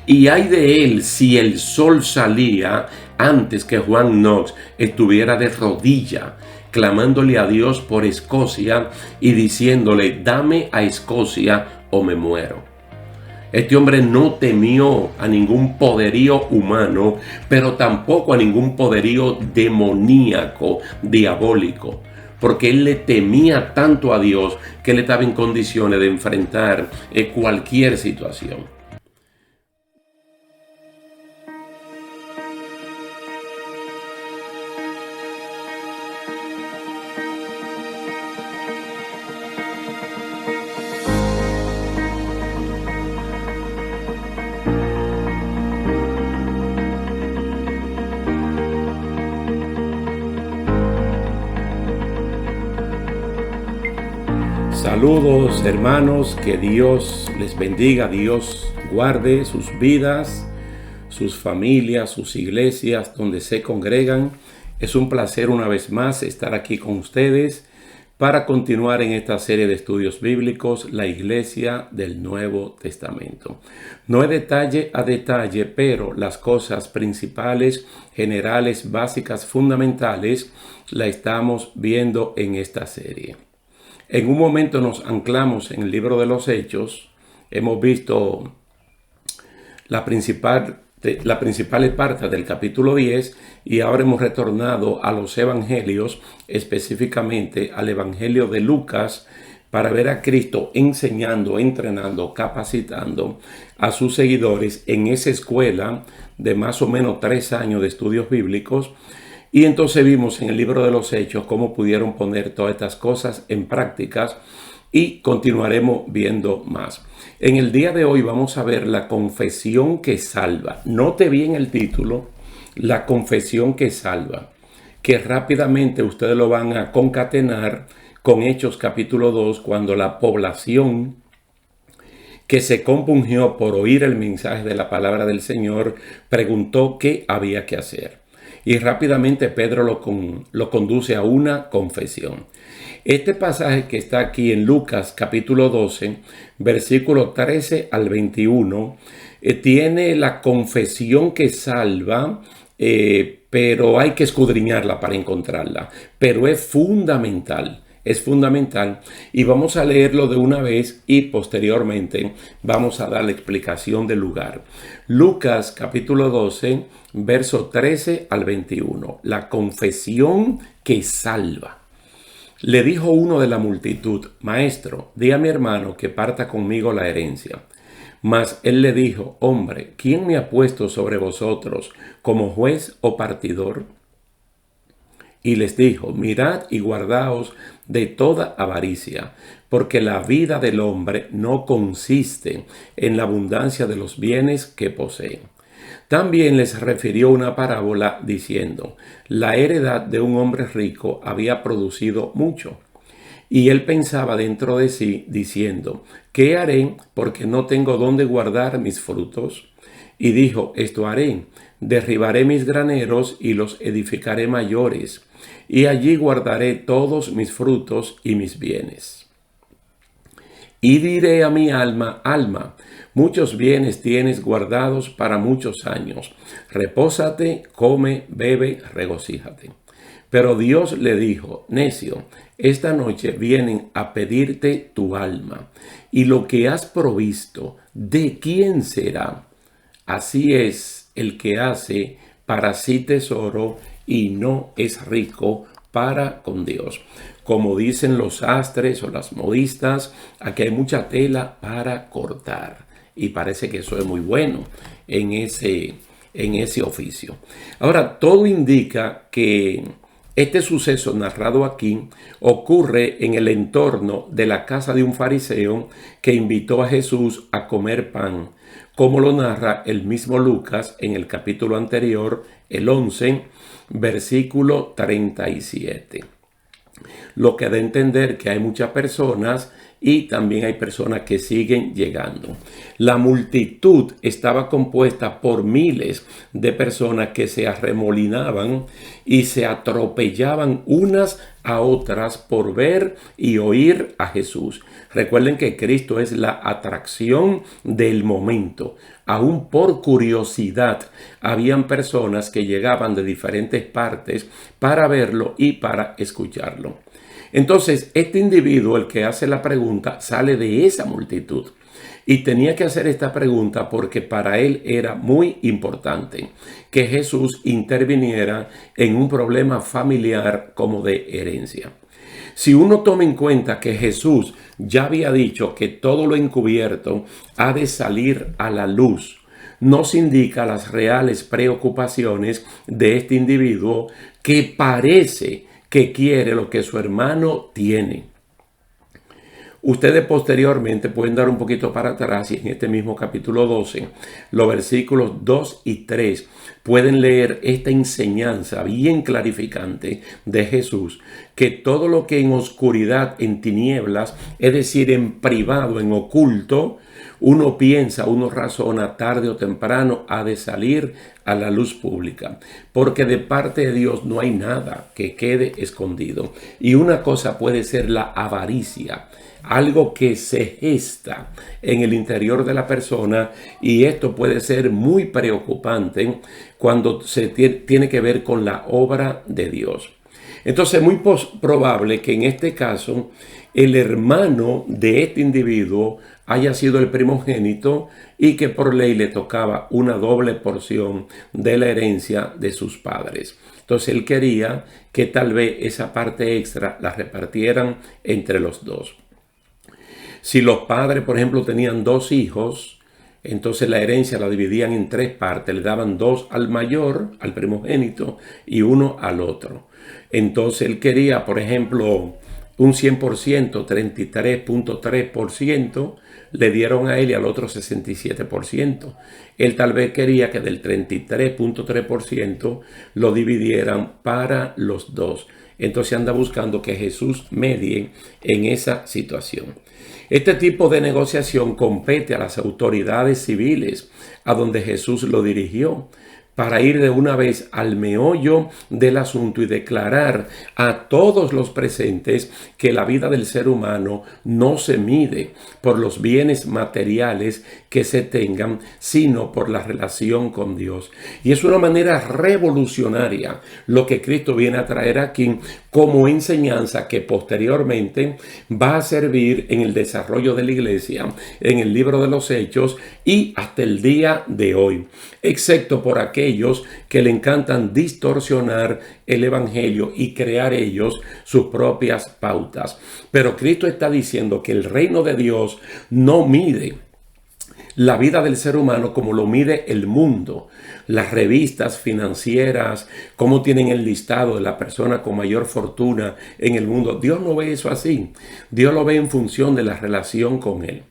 Y ay de él si el sol salía antes que Juan Knox estuviera de rodilla, clamándole a Dios por Escocia y diciéndole: dame a Escocia o me muero. Este hombre no temió a ningún poderío humano, pero tampoco a ningún poderío demoníaco, diabólico, porque él le temía tanto a Dios que él estaba en condiciones de enfrentar cualquier situación. Saludos hermanos, que Dios les bendiga, Dios guarde sus vidas, sus familias, sus iglesias donde se congregan. Es un placer una vez más estar aquí con ustedes para continuar en esta serie de estudios bíblicos, la Iglesia del Nuevo Testamento. No es detalle a detalle, pero las cosas principales, generales, básicas, fundamentales, la estamos viendo en esta serie. En un momento nos anclamos en el libro de los Hechos. Hemos visto la principal parte del capítulo 10 y ahora hemos retornado a los evangelios, específicamente al evangelio de Lucas, para ver a Cristo enseñando, entrenando, capacitando a sus seguidores en esa escuela de más o menos 3 años de estudios bíblicos. Y entonces vimos en el libro de los Hechos cómo pudieron poner todas estas cosas en prácticas y continuaremos viendo más. En el día de hoy vamos a ver la confesión que salva. Note bien el título, la confesión que salva, que rápidamente ustedes lo van a concatenar con Hechos capítulo 2, cuando la población que se compungió por oír el mensaje de la palabra del Señor preguntó qué había que hacer. Y rápidamente Pedro lo conduce a una confesión. Este pasaje que está aquí en Lucas capítulo 12, versículo 13 al 21, tiene la confesión que salva, pero hay que escudriñarla para encontrarla. Pero es fundamental. Es fundamental y vamos a leerlo de una vez y posteriormente vamos a dar la explicación del lugar. Lucas capítulo 12, verso 13 al 21. La confesión que salva. Le dijo uno de la multitud: Maestro, di a mi hermano que parta conmigo la herencia. Mas él le dijo: Hombre, ¿quién me ha puesto sobre vosotros como juez o partidor? Y les dijo: Mirad y guardaos de toda avaricia, porque la vida del hombre no consiste en la abundancia de los bienes que posee. También les refirió una parábola diciendo: La heredad de un hombre rico había producido mucho. Y él pensaba dentro de sí, diciendo: ¿Qué haré? Porque no tengo dónde guardar mis frutos. Y dijo: Esto haré: derribaré mis graneros y los edificaré mayores, y allí guardaré todos mis frutos y mis bienes. Y diré a mi alma: Alma, muchos bienes tienes guardados para muchos años. Repósate, come, bebe, regocíjate. Pero Dios le dijo: Necio, esta noche vienen a pedirte tu alma, y lo que has provisto, ¿de quién será? Así es el que hace para sí tesoro y no es rico para con Dios. Como dicen los sastres o las modistas, aquí hay mucha tela para cortar. Y parece que eso es muy bueno en ese oficio. Ahora, todo indica que este suceso narrado aquí ocurre en el entorno de la casa de un fariseo que invitó a Jesús a comer pan, como lo narra el mismo Lucas en el capítulo anterior, el 11, versículo 37. Lo que da a entender que hay muchas personas y también hay personas que siguen llegando. La multitud estaba compuesta por miles de personas que se arremolinaban y se atropellaban unas a otras por ver y oír a Jesús. Recuerden que Cristo es la atracción del momento. Aún por curiosidad, habían personas que llegaban de diferentes partes para verlo y para escucharlo. Entonces, este individuo, el que hace la pregunta, sale de esa multitud. Y tenía que hacer esta pregunta porque para él era muy importante que Jesús interviniera en un problema familiar como de herencia. Si uno toma en cuenta que Jesús ya había dicho que todo lo encubierto ha de salir a la luz, nos indica las reales preocupaciones de este individuo que parece que quiere lo que su hermano tiene. Ustedes posteriormente pueden dar un poquito para atrás y en este mismo capítulo 12, los versículos 2 y 3, pueden leer esta enseñanza bien clarificante de Jesús, que todo lo que en oscuridad, en tinieblas, es decir, en privado, en oculto, uno piensa, uno razona, tarde o temprano ha de salir a la luz pública, porque de parte de Dios no hay nada que quede escondido. Y una cosa puede ser la avaricia, algo que se gesta en el interior de la persona, y esto puede ser muy preocupante cuando se tiene que ver con la obra de Dios. Entonces es muy probable que en este caso el hermano de este individuo haya sido el primogénito y que por ley le tocaba una doble porción de la herencia de sus padres. Entonces él quería que tal vez esa parte extra la repartieran entre los dos. Si los padres, por ejemplo, tenían 2 hijos, entonces la herencia la dividían en 3 partes. Le daban 2 al mayor, al primogénito, y 1 al otro. Entonces él quería, por ejemplo, un 100%, 33.3%, le dieron a él y al otro 67%. Él tal vez quería que del 33.3% lo dividieran para los dos. Entonces anda buscando que Jesús medie en esa situación. Este tipo de negociación compete a las autoridades civiles, a donde Jesús lo dirigió, para ir de una vez al meollo del asunto y declarar a todos los presentes que la vida del ser humano no se mide por los bienes materiales que se tengan, sino por la relación con Dios. Y es una manera revolucionaria lo que Cristo viene a traer aquí como enseñanza que posteriormente va a servir en el desarrollo de la iglesia, en el libro de los Hechos y hasta el día de hoy, excepto por aquellos que le encantan distorsionar el evangelio y crear ellos sus propias pautas. Pero Cristo está diciendo que el reino de Dios no mide la vida del ser humano como lo mide el mundo. Las revistas financieras, cómo tienen el listado de la persona con mayor fortuna en el mundo. Dios no ve eso así. Dios lo ve en función de la relación con Él.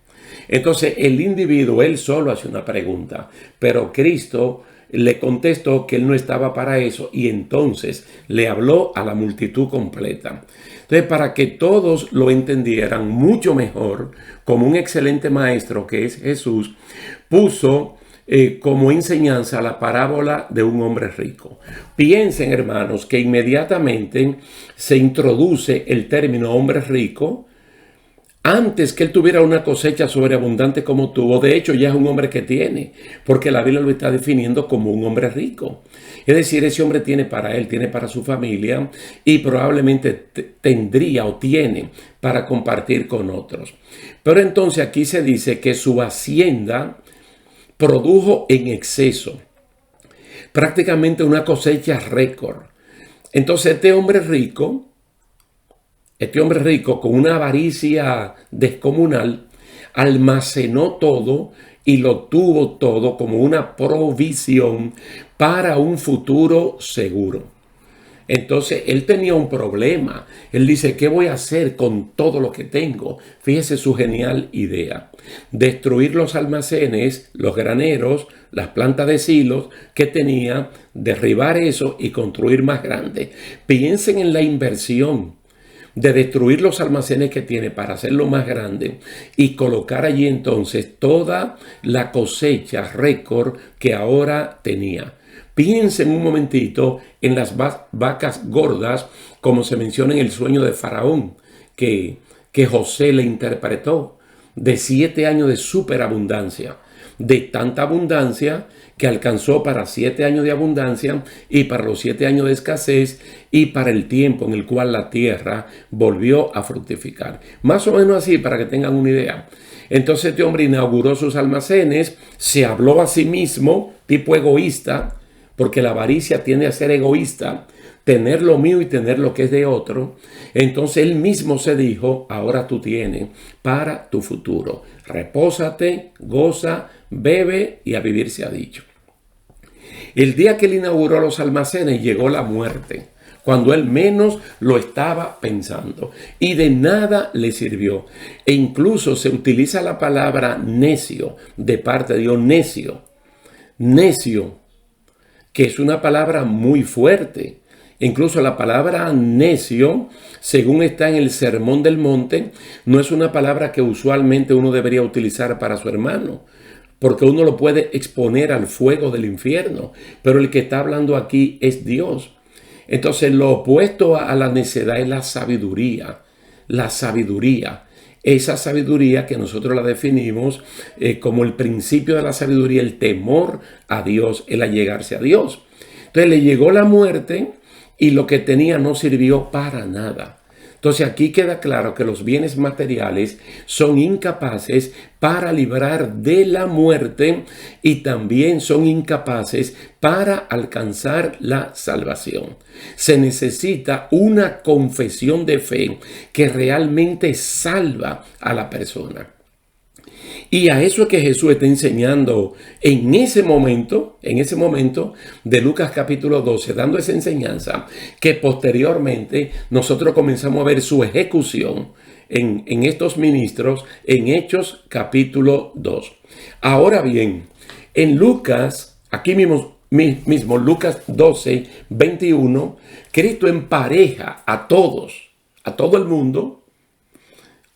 Entonces el individuo, él solo hace una pregunta, pero Cristo le contestó que él no estaba para eso y entonces le habló a la multitud completa. Entonces, para que todos lo entendieran mucho mejor, como un excelente maestro que es Jesús, puso como enseñanza la parábola de un hombre rico. Piensen, hermanos, que inmediatamente se introduce el término hombre rico antes que él tuviera una cosecha sobreabundante como tuvo. De hecho, ya es un hombre que tiene, porque la Biblia lo está definiendo como un hombre rico. Es decir, ese hombre tiene para él, tiene para su familia y probablemente tendría o tiene para compartir con otros. Pero entonces aquí se dice que su hacienda produjo en exceso, prácticamente una cosecha récord. Entonces este hombre rico con una avaricia descomunal, almacenó todo y lo tuvo todo como una provisión para un futuro seguro. Entonces él tenía un problema. Él dice, ¿qué voy a hacer con todo lo que tengo? Fíjese su genial idea. Destruir los almacenes, los graneros, las plantas de silos que tenía, derribar eso y construir más grande. Piensen en la inversión. de destruir los almacenes que tiene para hacerlo más grande y colocar allí entonces toda la cosecha récord que ahora tenía. Piensen un momentito en las vacas gordas, como se menciona en el sueño de Faraón, que José le interpretó, de 7 años de superabundancia, de tanta abundancia que alcanzó para 7 años de abundancia y para los 7 años de escasez y para el tiempo en el cual la tierra volvió a fructificar. Más o menos así, para que tengan una idea. Entonces este hombre inauguró sus almacenes, se habló a sí mismo, tipo egoísta, porque la avaricia tiende a ser egoísta, tener lo mío y tener lo que es de otro. Entonces él mismo se dijo, ahora tú tienes para tu futuro. Repósate, goza, bebe y a vivir se ha dicho. El día que él inauguró los almacenes llegó la muerte, cuando él menos lo estaba pensando, y de nada le sirvió. E incluso se utiliza la palabra necio de parte de Dios, necio, que es una palabra muy fuerte. Incluso la palabra necio, según está en el Sermón del Monte, no es una palabra que usualmente uno debería utilizar para su hermano, porque uno lo puede exponer al fuego del infierno, pero el que está hablando aquí es Dios. Entonces lo opuesto a la necedad es la sabiduría. La sabiduría. Esa sabiduría que nosotros la definimos como el principio de la sabiduría, el temor a Dios, el allegarse a Dios. Entonces le llegó la muerte y lo que tenía no sirvió para nada. Entonces aquí queda claro que los bienes materiales son incapaces para librar de la muerte y también son incapaces para alcanzar la salvación. Se necesita una confesión de fe que realmente salva a la persona. Y a eso es que Jesús está enseñando en ese momento de Lucas capítulo 12, dando esa enseñanza que posteriormente nosotros comenzamos a ver su ejecución en estos ministros en Hechos capítulo 2. Ahora bien, en Lucas, aquí mismo Lucas 12, 21, Cristo empareja a todos, a todo el mundo,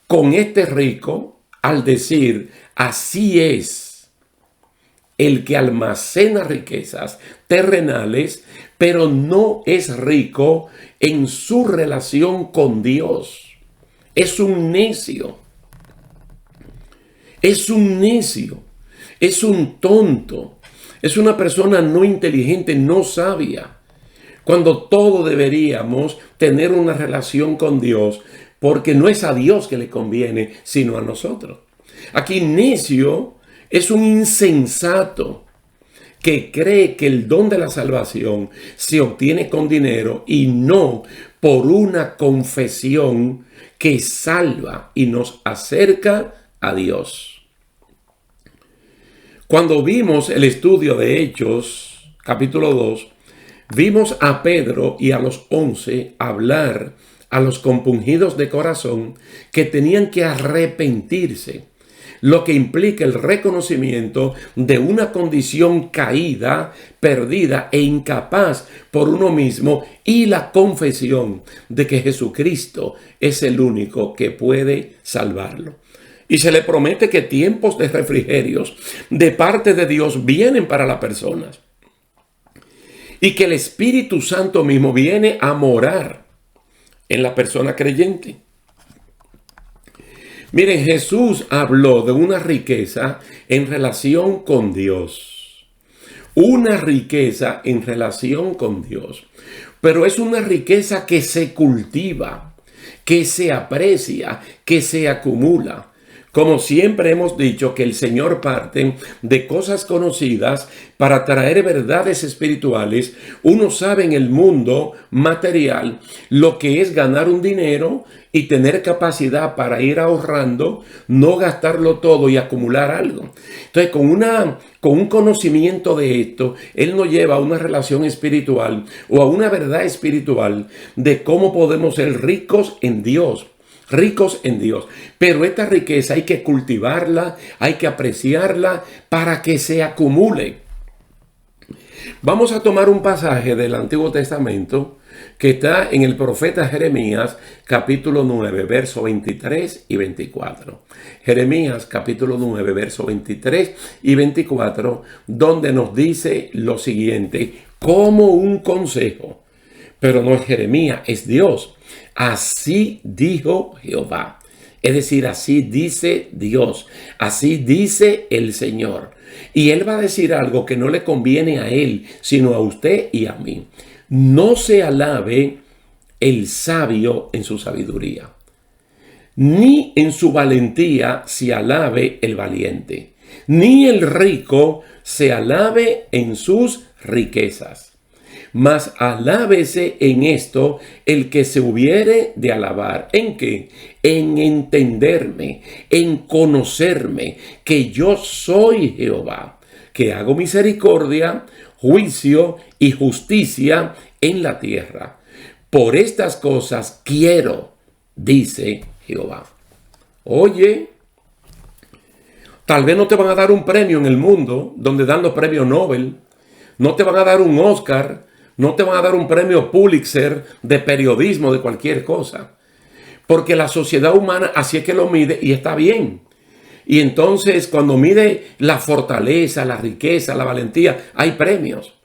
con este rico, al decir, así es el que almacena riquezas terrenales, pero no es rico en su relación con Dios. Es un necio. Es un necio. Es un tonto. Es una persona no inteligente, no sabia. Cuando todos deberíamos tener una relación con Dios, porque no es a Dios que le conviene, sino a nosotros. Aquí necio es un insensato que cree que el don de la salvación se obtiene con dinero y no por una confesión que salva y nos acerca a Dios. Cuando vimos el estudio de Hechos, capítulo 2, vimos a Pedro y a los 11 hablar a los compungidos de corazón que tenían que arrepentirse, lo que implica el reconocimiento de una condición caída, perdida e incapaz por uno mismo y la confesión de que Jesucristo es el único que puede salvarlo. Y se le promete que tiempos de refrigerios de parte de Dios vienen para las personas y que el Espíritu Santo mismo viene a morar en la persona creyente. Miren, Jesús habló de una riqueza en relación con Dios. Una riqueza en relación con Dios. Pero es una riqueza que se cultiva, que se aprecia, que se acumula. Como siempre hemos dicho que el Señor parte de cosas conocidas para traer verdades espirituales. Uno sabe en el mundo material lo que es ganar un dinero y tener capacidad para ir ahorrando, no gastarlo todo y acumular algo. Entonces, con un conocimiento de esto, Él nos lleva a una relación espiritual o a una verdad espiritual de cómo podemos ser ricos en Dios. Ricos en Dios. Pero esta riqueza hay que cultivarla, hay que apreciarla para que se acumule. Vamos a tomar un pasaje del Antiguo Testamento que está en el profeta Jeremías, capítulo 9, verso 23 y 24. Jeremías, capítulo 9, verso 23 y 24, donde nos dice lo siguiente, como un consejo. Pero no es Jeremías, es Dios. Así dijo Jehová. Es decir, así dice Dios, así dice el Señor. Y Él va a decir algo que no le conviene a Él, sino a usted y a mí. No se alabe el sabio en su sabiduría, ni en su valentía se alabe el valiente, ni el rico se alabe en sus riquezas. Mas alábese en esto el que se hubiere de alabar. ¿En qué? En entenderme, en conocerme, que yo soy Jehová, que hago misericordia, juicio y justicia en la tierra. Por estas cosas quiero, dice Jehová. Oye, tal vez no te van a dar un premio en el mundo, donde dan los premios Nobel. No te van a dar un Oscar. No te van a dar un premio Pulitzer de periodismo, de cualquier cosa. Porque la sociedad humana así es que lo mide y está bien. Y entonces cuando mide la fortaleza, la riqueza, la valentía, hay premios.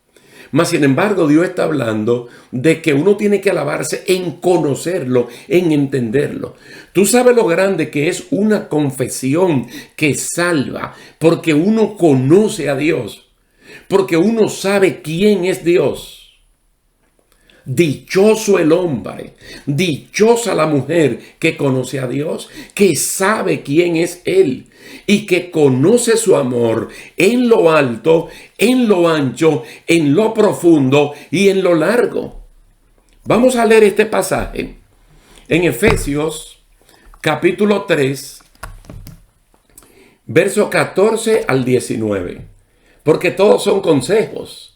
Mas sin embargo Dios está hablando de que uno tiene que alabarse en conocerlo, en entenderlo. Tú sabes lo grande que es una confesión que salva, porque uno conoce a Dios, porque uno sabe quién es Dios. Dichoso el hombre, dichosa la mujer que conoce a Dios, que sabe quién es Él y que conoce su amor en lo alto, en lo ancho, en lo profundo y en lo largo. Vamos a leer este pasaje en Efesios capítulo 3, verso 14 al 19, porque todos son consejos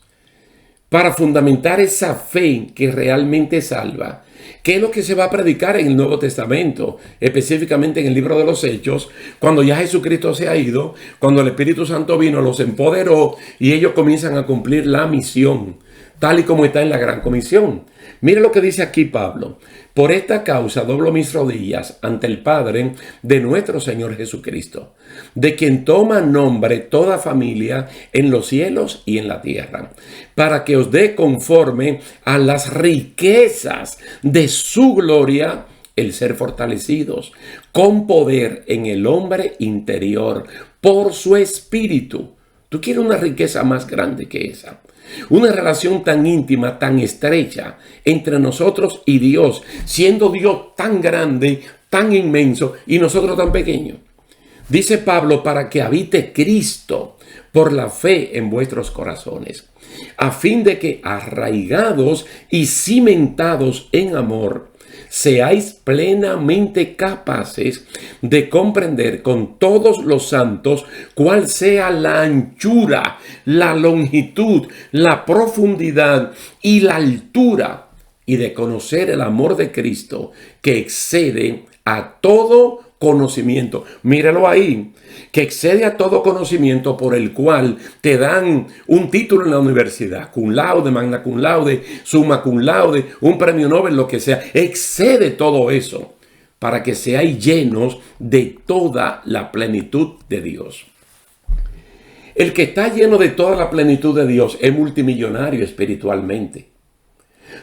para fundamentar esa fe que realmente salva. ¿Qué es lo que se va a predicar en el Nuevo Testamento? Específicamente en el libro de los Hechos, cuando ya Jesucristo se ha ido, cuando el Espíritu Santo vino, los empoderó y ellos comienzan a cumplir la misión, tal y como está en la Gran Comisión. Mire lo que dice aquí Pablo. Por esta causa doblo mis rodillas ante el Padre de nuestro Señor Jesucristo, de quien toma nombre toda familia en los cielos y en la tierra, para que os dé conforme a las riquezas de su gloria el ser fortalecidos con poder en el hombre interior por su espíritu. ¿Tú quieres una riqueza más grande que esa? Una relación tan íntima, tan estrecha entre nosotros y Dios, siendo Dios tan grande, tan inmenso y nosotros tan pequeños. Dice Pablo, para que habite Cristo por la fe en vuestros corazones, a fin de que arraigados y cimentados en amor, seáis plenamente capaces de comprender con todos los santos cuál sea la anchura, la longitud, la profundidad y la altura, y de conocer el amor de Cristo que excede a todo conocimiento. Míralo ahí, que excede a todo conocimiento, por el cual te dan un título en la universidad, cum laude, magna cum laude, summa cum laude, un premio Nobel, lo que sea. Excede todo eso para que seáis llenos de toda la plenitud de Dios. El que está lleno de toda la plenitud de Dios es multimillonario espiritualmente.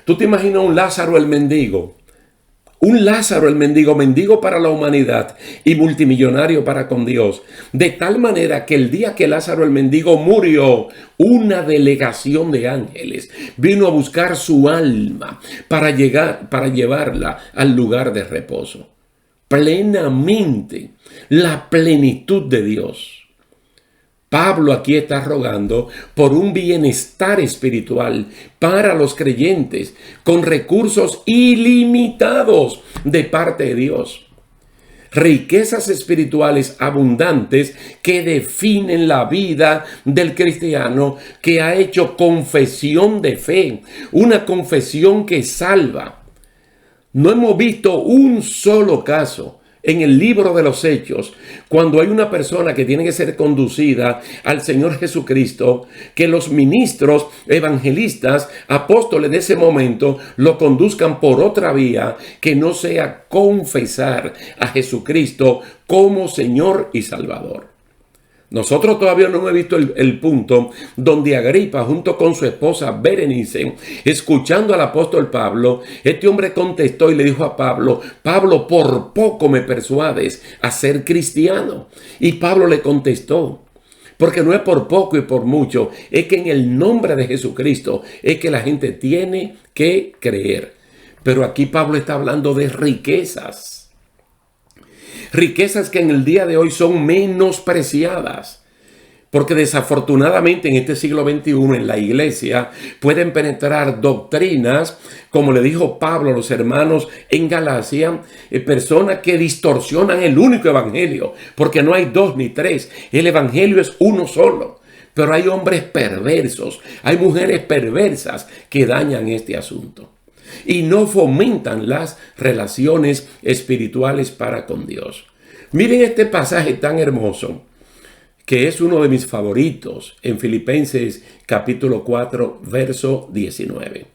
¿Tú te imaginas un Lázaro el mendigo? Un Lázaro el mendigo, mendigo para la humanidad y multimillonario para con Dios. De tal manera que el día que Lázaro el mendigo murió, una delegación de ángeles vino a buscar su alma para llevarla al lugar de reposo. Plenamente, la plenitud de Dios. Pablo aquí está rogando por un bienestar espiritual para los creyentes con recursos ilimitados de parte de Dios. Riquezas espirituales abundantes que definen la vida del cristiano que ha hecho confesión de fe, una confesión que salva. No hemos visto un solo caso en el libro de los Hechos, cuando hay una persona que tiene que ser conducida al Señor Jesucristo, que los ministros, evangelistas, apóstoles de ese momento lo conduzcan por otra vía que no sea confesar a Jesucristo como Señor y Salvador. Nosotros todavía no hemos visto el punto donde Agripa, junto con su esposa Berenice, escuchando al apóstol Pablo, este hombre contestó y le dijo a Pablo: Pablo, por poco me persuades a ser cristiano. Y Pablo le contestó: porque no es por poco y por mucho, es que en el nombre de Jesucristo es que la gente tiene que creer. Pero aquí Pablo está hablando de riquezas. Riquezas que en el día de hoy son menospreciadas, porque desafortunadamente en este siglo XXI en la iglesia pueden penetrar doctrinas, como le dijo Pablo a los hermanos en Galacia, personas que distorsionan el único evangelio, porque no hay dos ni tres, el evangelio es uno solo. Pero hay hombres perversos, hay mujeres perversas que dañan este asunto y no fomentan las relaciones espirituales para con Dios. Miren este pasaje tan hermoso, que es uno de mis favoritos, en Filipenses capítulo 4, verso 19.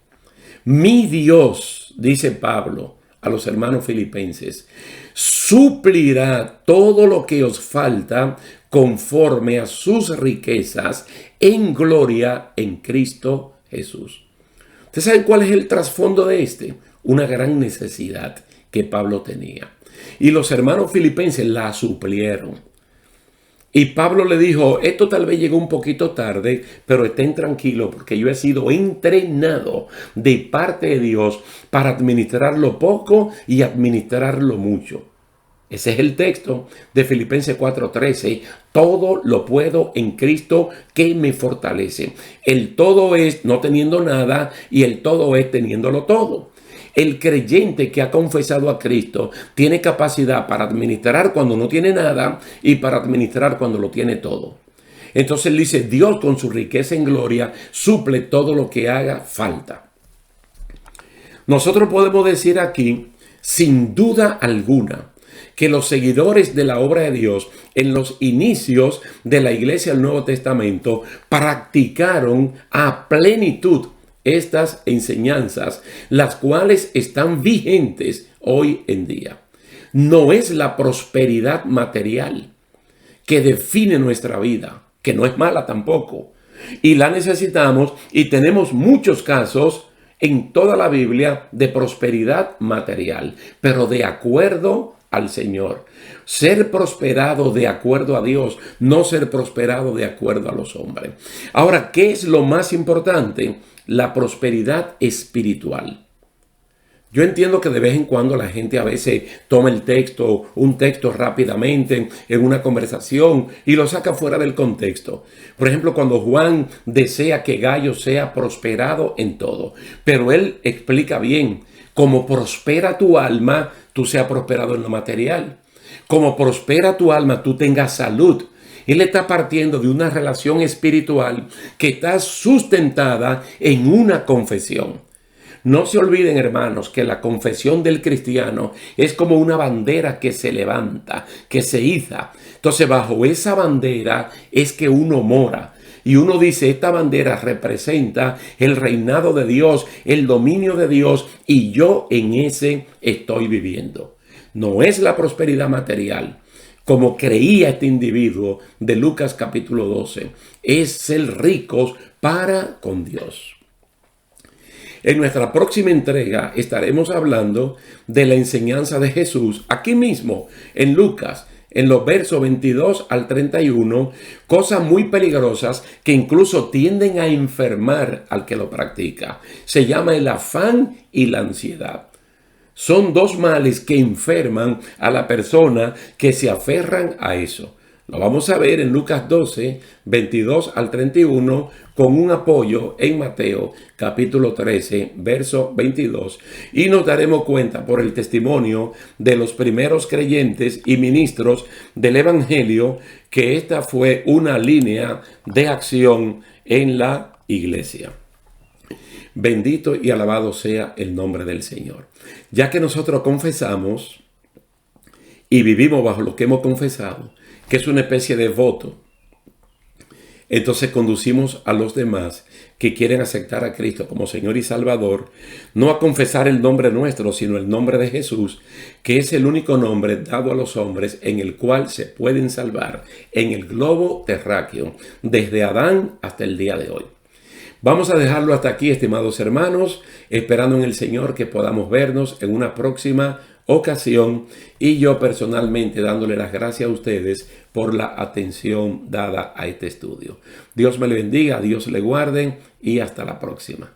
Mi Dios, dice Pablo a los hermanos filipenses, suplirá todo lo que os falta conforme a sus riquezas en gloria en Cristo Jesús. ¿Ustedes saben cuál es el trasfondo de este? Una gran necesidad que Pablo tenía. Y los hermanos filipenses la suplieron. Y Pablo le dijo: esto tal vez llegó un poquito tarde, pero estén tranquilos porque yo he sido entrenado de parte de Dios para administrar lo poco y administrar lo mucho. Ese es el texto de Filipenses 4:13. Todo lo puedo en Cristo que me fortalece. El todo es no teniendo nada y el todo es teniéndolo todo. El creyente que ha confesado a Cristo tiene capacidad para administrar cuando no tiene nada y para administrar cuando lo tiene todo. Entonces él dice: Dios con su riqueza en gloria suple todo lo que haga falta. Nosotros podemos decir aquí, sin duda alguna, que los seguidores de la obra de Dios en los inicios de la iglesia del Nuevo Testamento practicaron a plenitud estas enseñanzas, las cuales están vigentes hoy en día. No es la prosperidad material que define nuestra vida, que no es mala tampoco, y la necesitamos, y tenemos muchos casos en toda la Biblia de prosperidad material, pero de acuerdo al Señor. Ser prosperado de acuerdo a Dios, no ser prosperado de acuerdo a los hombres. Ahora, ¿qué es lo más importante? La prosperidad espiritual. Yo entiendo que de vez en cuando la gente a veces toma un texto rápidamente en una conversación y lo saca fuera del contexto. Por ejemplo, cuando Juan desea que Gayo sea prosperado en todo, pero él explica bien: como prospera tu alma, tú seas prosperado en lo material. Como prospera tu alma, tú tengas salud. Él está partiendo de una relación espiritual que está sustentada en una confesión. No se olviden, hermanos, que la confesión del cristiano es como una bandera que se levanta, que se iza. Entonces, bajo esa bandera es que uno mora. Y uno dice: esta bandera representa el reinado de Dios, el dominio de Dios, y yo en ese estoy viviendo. No es la prosperidad material, como creía este individuo de Lucas capítulo 12. Es ser ricos para con Dios. En nuestra próxima entrega estaremos hablando de la enseñanza de Jesús, aquí mismo en Lucas, en los versos 22 al 31, cosas muy peligrosas que incluso tienden a enfermar al que lo practica. Se llama el afán y la ansiedad. Son dos males que enferman a la persona que se aferran a eso. Lo vamos a ver en Lucas 12, 22 al 31, con un apoyo en Mateo capítulo 13, verso 22. Y nos daremos cuenta por el testimonio de los primeros creyentes y ministros del Evangelio que esta fue una línea de acción en la iglesia. Bendito y alabado sea el nombre del Señor. Ya que nosotros confesamos y vivimos bajo lo que hemos confesado, que es una especie de voto, entonces conducimos a los demás que quieren aceptar a Cristo como Señor y Salvador, no a confesar el nombre nuestro, sino el nombre de Jesús, que es el único nombre dado a los hombres en el cual se pueden salvar en el globo terráqueo, desde Adán hasta el día de hoy. Vamos a dejarlo hasta aquí, estimados hermanos, esperando en el Señor que podamos vernos en una próxima ocasión, y yo personalmente dándole las gracias a ustedes por la atención dada a este estudio. Dios me le bendiga, Dios le guarde y hasta la próxima.